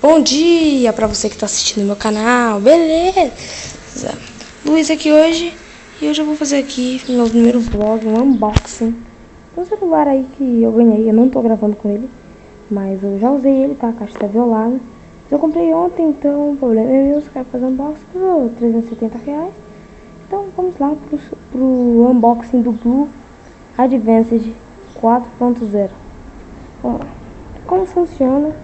Bom dia pra você que tá assistindo meu canal, beleza? Luiz aqui hoje, e hoje eu vou fazer aqui meu primeiro vlog, um unboxing de um celular aí que eu ganhei. Eu não tô gravando com ele, mas eu já usei ele, tá? A caixa tá violada. Eu comprei ontem, então o problema é meu. Eu quero fazer um unboxing por R$370. Então vamos lá pro unboxing do Blue Advanced 4.0. Vamos lá. Como funciona?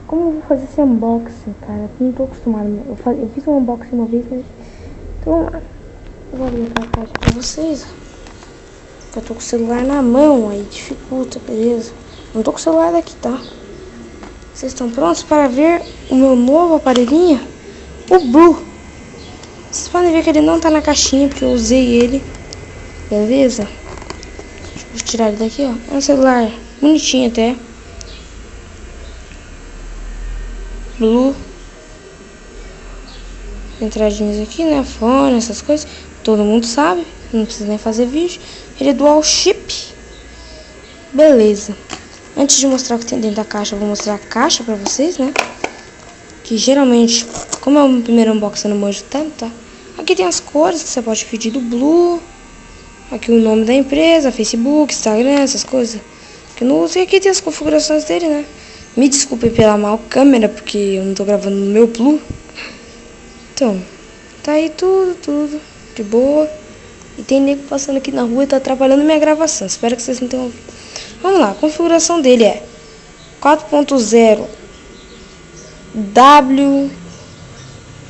Como eu vou fazer esse unboxing, cara? Eu não tô acostumado. Eu fiz um unboxing uma vez, mas... Então vamos lá. Eu vou abrir essa caixa pra vocês. Eu tô com o celular na mão, aí dificulta, beleza? Não tô com o celular daqui, tá? Vocês estão prontos para ver o meu novo aparelhinho? O Blue. Vocês podem ver que ele não tá na caixinha, porque eu usei ele. Beleza? Deixa eu tirar ele daqui, ó. É um celular bonitinho até. Blue. Entradinhas aqui, né? Fone, essas coisas. Todo mundo sabe. Não precisa nem fazer vídeo. Ele é dual chip. Beleza. Antes de mostrar o que tem dentro da caixa, eu vou mostrar a caixa pra vocês, né? Que geralmente, como é o meu primeiro unboxing, eu não manjo tanto, tá? Aqui tem as cores que você pode pedir do Blue. Aqui o nome da empresa, Facebook, Instagram, essas coisas. Que eu não uso. E aqui tem as configurações dele, né? Me desculpe pela mal câmera, porque eu não tô gravando no meu Blue. Então, tá aí tudo de boa. E tem nego passando aqui na rua e tá atrapalhando minha gravação. Espero que vocês não tenham ouvido. Vamos lá, a configuração dele é 4.0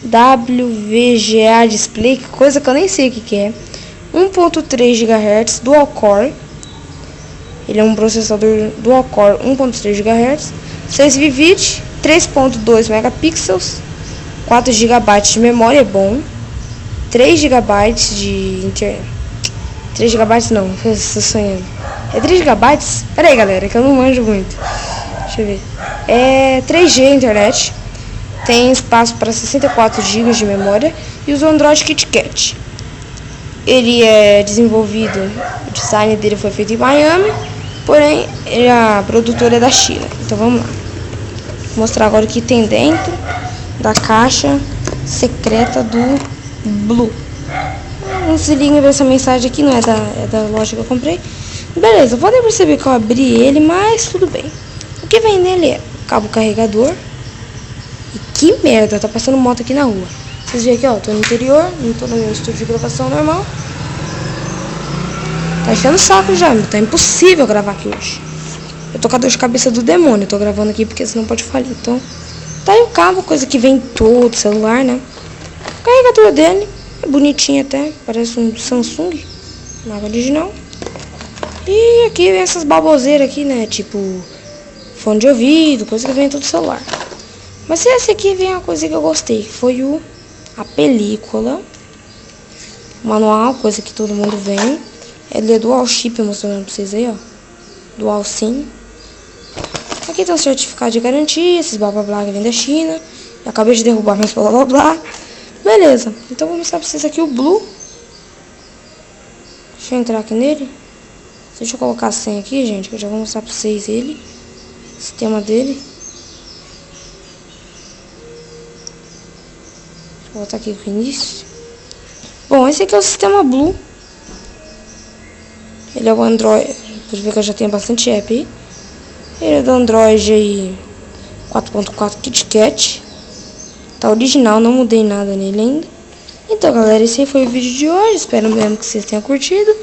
WVGA display, coisa que eu nem sei o que é. 1.3 GHz dual core. Ele é um processador dual core 1.3 GHz, 6 VVID, 3.2 megapixels, 4 GB de memória, é bom. 3 GB de internet. 3 GB não, estou sonhando. É 3 GB? Pera aí, galera, que eu não manjo muito. Deixa eu ver. É 3G internet. Tem espaço para 64 GB de memória. E usa o Android KitKat. Ele é desenvolvido, o design dele foi feito em Miami. Porém, a produtora é da China. Então vamos lá. Vou mostrar agora o que tem dentro da caixa secreta do Blue. Não se liga essa mensagem aqui, não é da loja que eu comprei. Beleza, podem perceber que eu abri ele, mas tudo bem. O que vem nele é cabo carregador. E que merda, tá passando moto aqui na rua. Vocês veem aqui, ó, tô no interior, não tô no meu estúdio de gravação normal. Tá enchendo o saco já, tá impossível gravar aqui hoje. Eu tô com a dor de cabeça do demônio, eu tô gravando aqui porque senão pode falir. Então, tá aí o cabo, coisa que vem em todo celular, né? O carregador dele é bonitinho até, parece um Samsung, marca original. E aqui vem essas baboseiras aqui, né? Tipo, fone de ouvido, coisa que vem em todo celular. Mas esse aqui vem uma coisa que eu gostei, que foi a película, o manual, coisa que todo mundo vem. Ele é dual chip, mostrando pra vocês aí, ó. Dual SIM. Aqui tem um certificado de garantia, esses blá blá blá que vem da China. Eu acabei de derrubar meus blá blá blá. Beleza, então vou mostrar pra vocês aqui o Blue. Deixa eu entrar aqui nele. Deixa eu colocar a senha aqui, gente, que eu já vou mostrar pra vocês ele. O sistema dele. Deixa eu voltar aqui com o início. Bom, esse aqui é o sistema Blue. Ele é o Android. Pode ver que eu já tenho bastante app aí. Ele é do Android aí 4.4 KitKat. Tá original, não mudei nada nele ainda. Então, galera, esse aí foi o vídeo de hoje. Espero mesmo que vocês tenham curtido.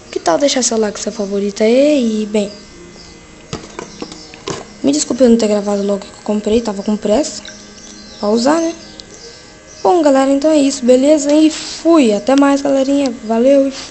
Que tal deixar seu like, seu favorito aí? E, bem, me desculpe eu não ter gravado logo que eu comprei. Tava com pressa pra usar, né? Bom, galera, então é isso, beleza? E fui. Até mais, galerinha. Valeu e falou.